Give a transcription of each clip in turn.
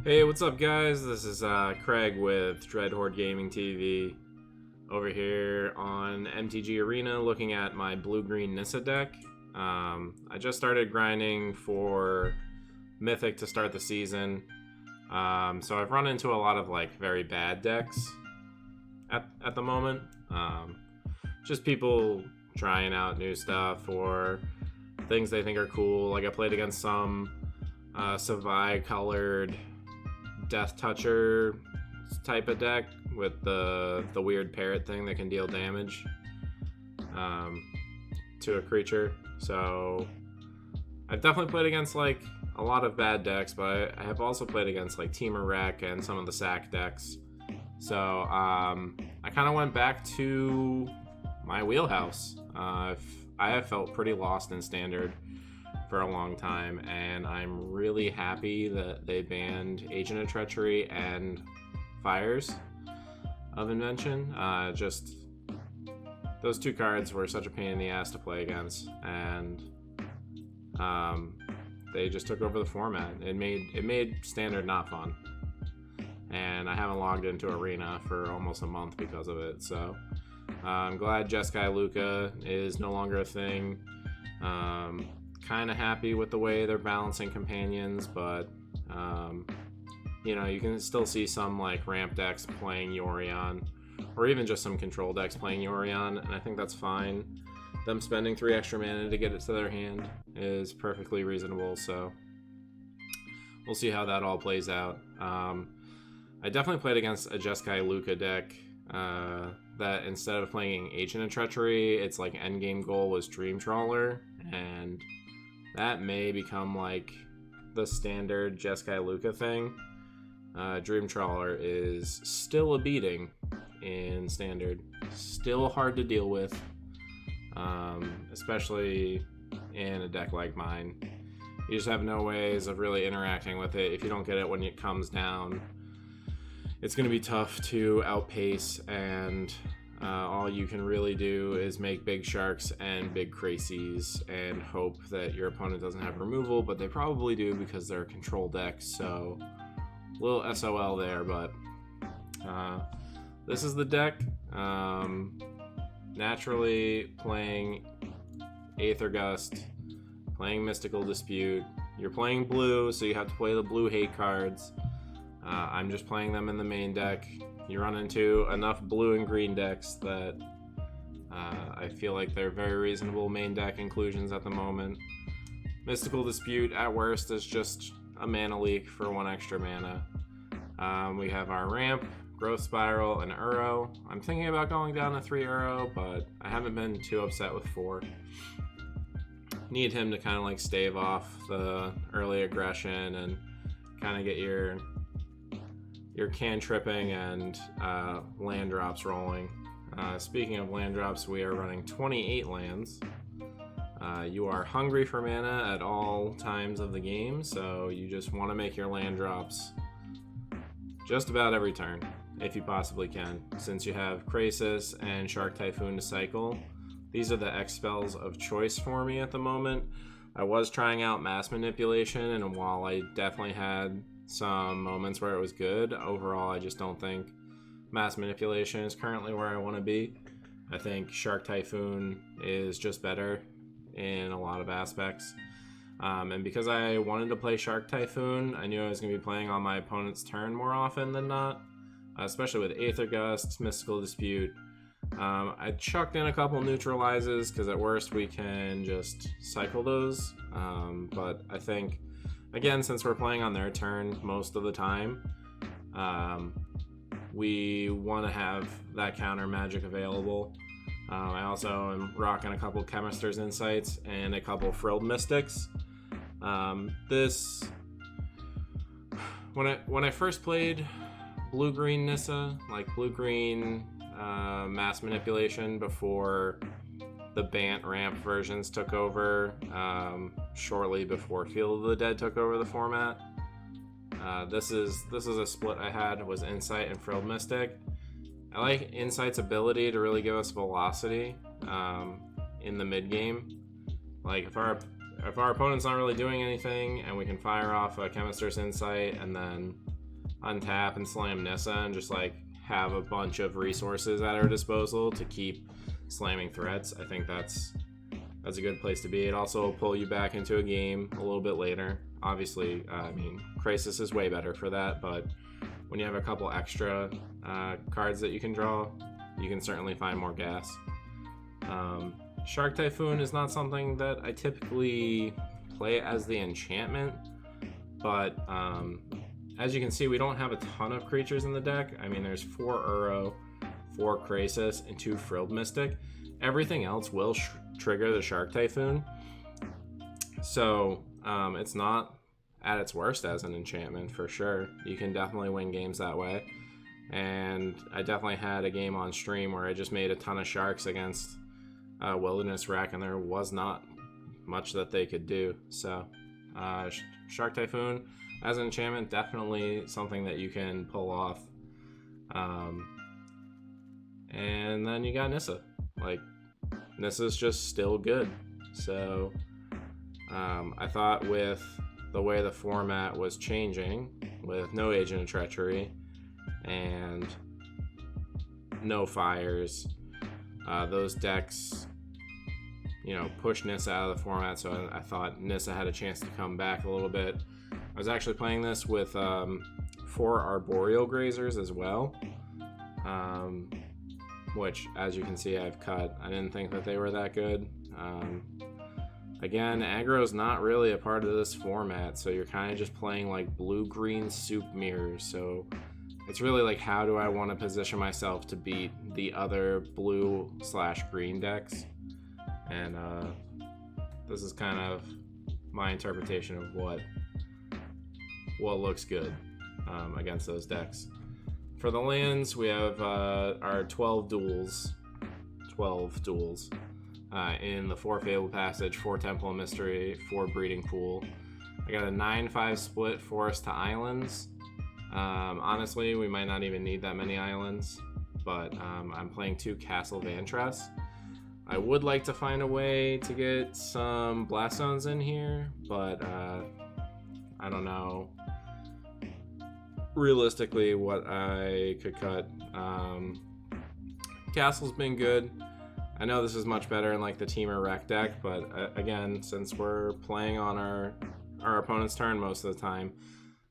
Hey, what's up, guys? This is Craig with Dreadhorde Gaming TV over here on MTG Arena looking at my blue-green Nissa deck. I just started grinding for Mythic to start the season, so I've run into a lot of very bad decks at the moment. Just people trying out new stuff or things they think are cool. Like I played against some Savai colored Death Toucher type of deck with the weird parrot thing that can deal damage to a creature. So I've definitely played against a lot of bad decks, but I have also played against Temur Rec and some of the sack decks. So I kind of went back to my wheelhouse. I have felt pretty lost in Standard for a long time, and I'm really happy that they banned Agent of Treachery and Fires of Invention. Just those two cards were such a pain in the ass to play against, and they just took over the format. It made Standard not fun, and I haven't logged into Arena for almost a month because of it. So I'm glad Jeskai Luka is no longer a thing. Kind of happy with the way they're balancing companions, but you can still see some ramp decks playing Yorion, or even just some control decks playing Yorion, and I think that's fine. Them spending 3 extra mana to get it to their hand is perfectly reasonable, so we'll see how that all plays out. I definitely played against a Jeskai Luka deck that instead of playing Agent of Treachery, its endgame goal was Dream Trawler, and that may become the standard Jeskai Luka thing. Dream Trawler is still a beating in Standard. Still hard to deal with, especially in a deck like mine. You just have no ways of really interacting with it. If you don't get it when it comes down, it's going to be tough to outpace, and all you can really do is make big sharks and big crazies and hope that your opponent doesn't have removal, but they probably do because they're a control deck, so a little SOL there. But this is the deck. Naturally playing Aether Gust, playing Mystical Dispute. You're playing blue, so you have to play the blue hate cards. I'm just playing them in the main deck. You run into enough blue and green decks that I feel like they're very reasonable main deck inclusions at the moment. Mystical Dispute at worst is just a mana leak for 1 extra mana. We have our ramp, Growth Spiral, and Uro. I'm thinking about going down to 3 Uro, but I haven't been too upset with 4. Need him to kind of stave off the early aggression and kind of get your cantripping and land drops rolling. Speaking of land drops, we are running 28 lands. You are hungry for mana at all times of the game, so you just want to make your land drops just about every turn, if you possibly can. Since you have Krasis and Shark Typhoon to cycle, these are the X spells of choice for me at the moment. I was trying out Mass Manipulation, and while I definitely had some moments where it was good, overall I just don't think Mass Manipulation is currently where I want to be. I think Shark Typhoon is just better in a lot of aspects, and because I wanted to play Shark Typhoon, I knew I was going to be playing on my opponent's turn more often than not, especially with Aether Gust, Mystical Dispute. I chucked in a couple neutralizes because at worst we can just cycle those, but I think, again, since we're playing on their turn most of the time, we want to have that counter magic available. I also am rocking a couple Chemister's Insights and a couple Frilled Mystics. When I first played blue-green Nissa, blue-green Mass Manipulation before the Bant ramp versions took over, shortly before Field of the Dead took over the format. This is a split I had, was Insight and Frilled Mystic. I like Insight's ability to really give us velocity in the mid game. If our opponent's not really doing anything and we can fire off a Chemister's Insight and then untap and slam Nissa and just like have a bunch of resources at our disposal to keep slamming threats. I think that's a good place to be. It also will pull you back into a game a little bit later. Obviously, I mean, Crisis is way better for that, but when you have a couple extra cards that you can draw, you can certainly find more gas. Shark Typhoon is not something that I typically play as the enchantment, but as you can see, we don't have a ton of creatures in the deck. I mean, there's 4 Uro, 4 Krasis, and 2 Frilled Mystic. Everything else will trigger the Shark Typhoon, so it's not at its worst as an enchantment for sure. You can definitely win games that way, and I definitely had a game on stream where I just made a ton of sharks against Wilderness Wreck, and there was not much that they could do. So Shark Typhoon as an enchantment, definitely something that you can pull off. And then you got Nissa. Like, Nissa's just still good. So I thought with the way the format was changing, with no Agent of Treachery and no fires, those decks, you know, push Nissa out of the format, so I thought Nissa had a chance to come back a little bit. I was actually playing this with 4 Arboreal Grazers as well, which, as you can see, I've cut. I didn't think that they were that good. Again, aggro's not really a part of this format, so you're kind of just playing like blue-green soup mirrors, so it's really like, how do I want to position myself to beat the other blue/green decks? And this is kind of my interpretation of what looks good against those decks. For the lands, we have our 12 duels in the 4 Fable Passage, 4 Temple of Mystery, 4 Breeding Pool. I got a 9-5 split Forest to Islands. Honestly, we might not even need that many islands, but I'm playing 2 Castle Vantress. I would like to find a way to get some Blast Zones in here, but I don't know realistically what I could cut. Castle's been good. I know this is much better in like the Teamer Wreck deck, but again, since we're playing on our opponent's turn most of the time,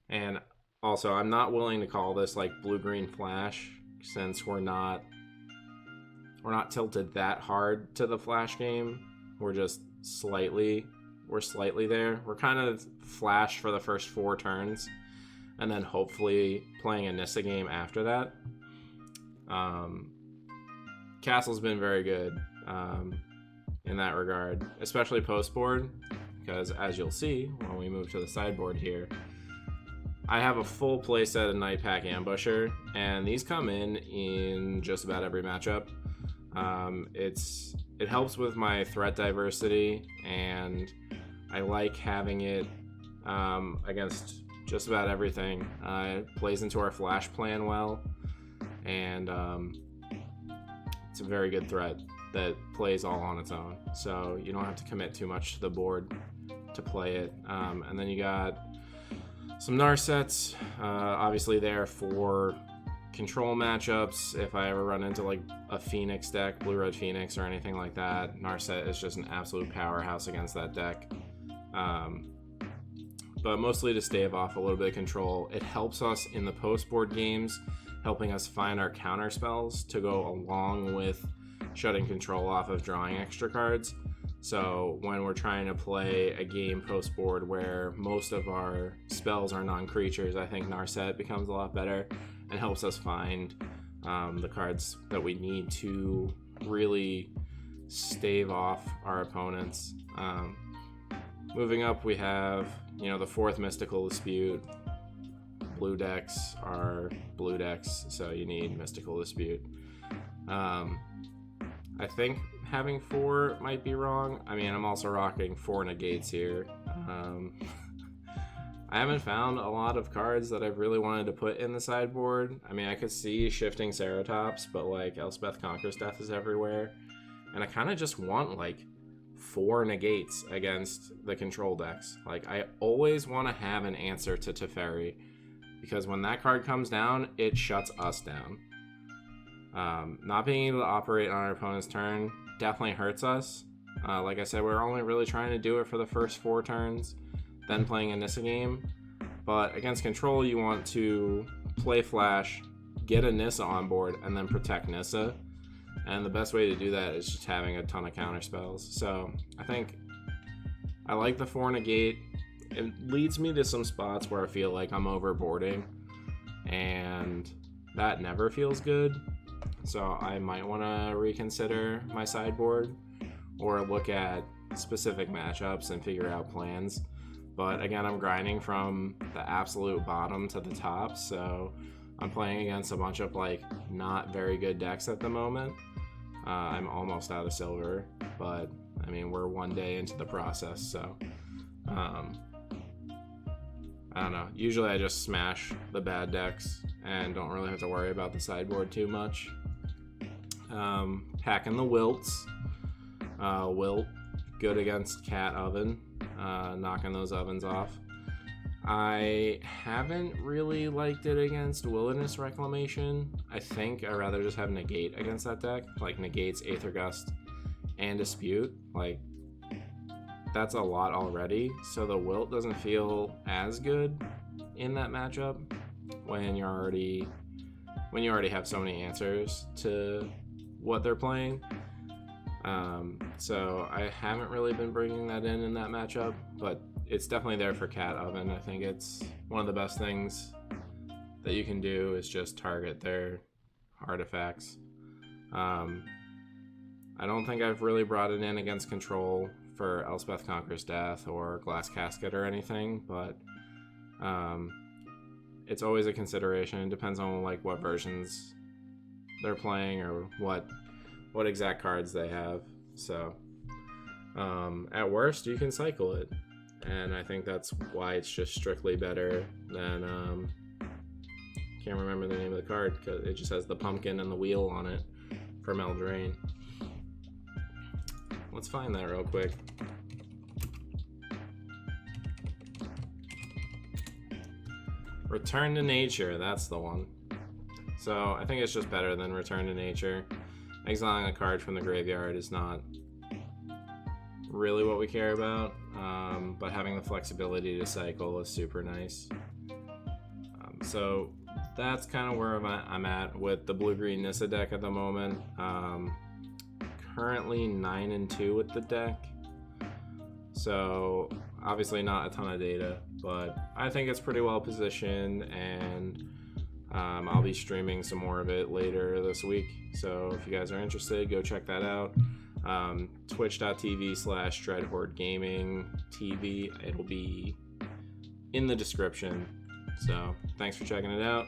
and also I'm not willing to call this like blue-green flash, since we're not tilted that hard to the flash game. We're just slightly there. We're kind of flash for the first 4 turns, and then hopefully playing a Nissa game after that. Castle's been very good in that regard, especially post board, because as you'll see when we move to the sideboard here, I have a full playset of Night Pack Ambusher, and these come in just about every matchup. It helps with my threat diversity, and I like having it against just about everything. It plays into our flash plan well, and it's a very good threat that plays all on its own, so you don't have to commit too much to the board to play it. And then you got some Narsets, obviously there for control matchups. If I ever run into like a Phoenix deck, Blue-Red Phoenix or anything like that, Narset is just an absolute powerhouse against that deck. But mostly to stave off a little bit of control. It helps us in the post-board games, helping us find our counter spells to go along with shutting control off of drawing extra cards. So when we're trying to play a game post-board where most of our spells are non-creatures, I think Narset becomes a lot better and helps us find the cards that we need to really stave off our opponents. Moving up, we have, the 4th Mystical Dispute. Blue decks are blue decks, so you need Mystical Dispute. I think having 4 might be wrong. I mean, I'm also rocking 4 negates here. I haven't found a lot of cards that I've really wanted to put in the sideboard. I mean, I could see Shifting Ceratops, but like Elspeth Conquers Death is everywhere. And I kind of just want like 4 negates against the control decks. Like, I always want to have an answer to Teferi. because when that card comes down, it shuts us down. Not being able to operate on our opponent's turn definitely hurts us. Like I said, we're only really trying to do it for the first 4 turns, then playing a Nissa game. But against control, you want to play flash, get a Nissa on board, and then protect Nissa. And the best way to do that is just having a ton of counter spells. So I think I like the 4 negate. It leads me to some spots where I feel like I'm overboarding, and that never feels good. So I might want to reconsider my sideboard or look at specific matchups and figure out plans. But again, I'm grinding from the absolute bottom to the top, so I'm playing against a bunch of like not very good decks at the moment. I'm almost out of silver, but I mean, we're 1 day into the process, so I don't know. Usually I just smash the bad decks and don't really have to worry about the sideboard too much. Packing the Wilts. Wilt, good against Cat Oven, knocking those ovens off. I haven't really liked it against Wilderness Reclamation. I think I'd rather just have Negate against that deck, like Negates, Aether Gust, and Dispute. Like, that's a lot already, so the Wilt doesn't feel as good in that matchup when you already have so many answers to what they're playing. So I haven't really been bringing that in that matchup, but it's definitely there for Cat Oven. I think it's one of the best things that you can do is just target their artifacts. I don't think I've really brought it in against control for Elspeth Conquers Death or Glass Casket or anything, but it's always a consideration. It depends on like what versions they're playing or what exact cards they have. So at worst you can cycle it, and I think that's why it's just strictly better than can't remember the name of the card because it just has the pumpkin and the wheel on it from Eldraine. Let's find that real quick. Return to Nature, that's the one. So I think it's just better than Return to Nature. Exiling a card from the graveyard is not really what we care about, but having the flexibility to cycle is super nice. So that's kind of where I'm at with the blue-green Nissa deck at the moment. Currently 9-2 with the deck, so obviously not a ton of data, but I think it's pretty well positioned, and I'll be streaming some more of it later this week. So if you guys are interested, go check that out. Twitch.tv/DreadHordeGaming TV. It'll be in the description. So thanks for checking it out.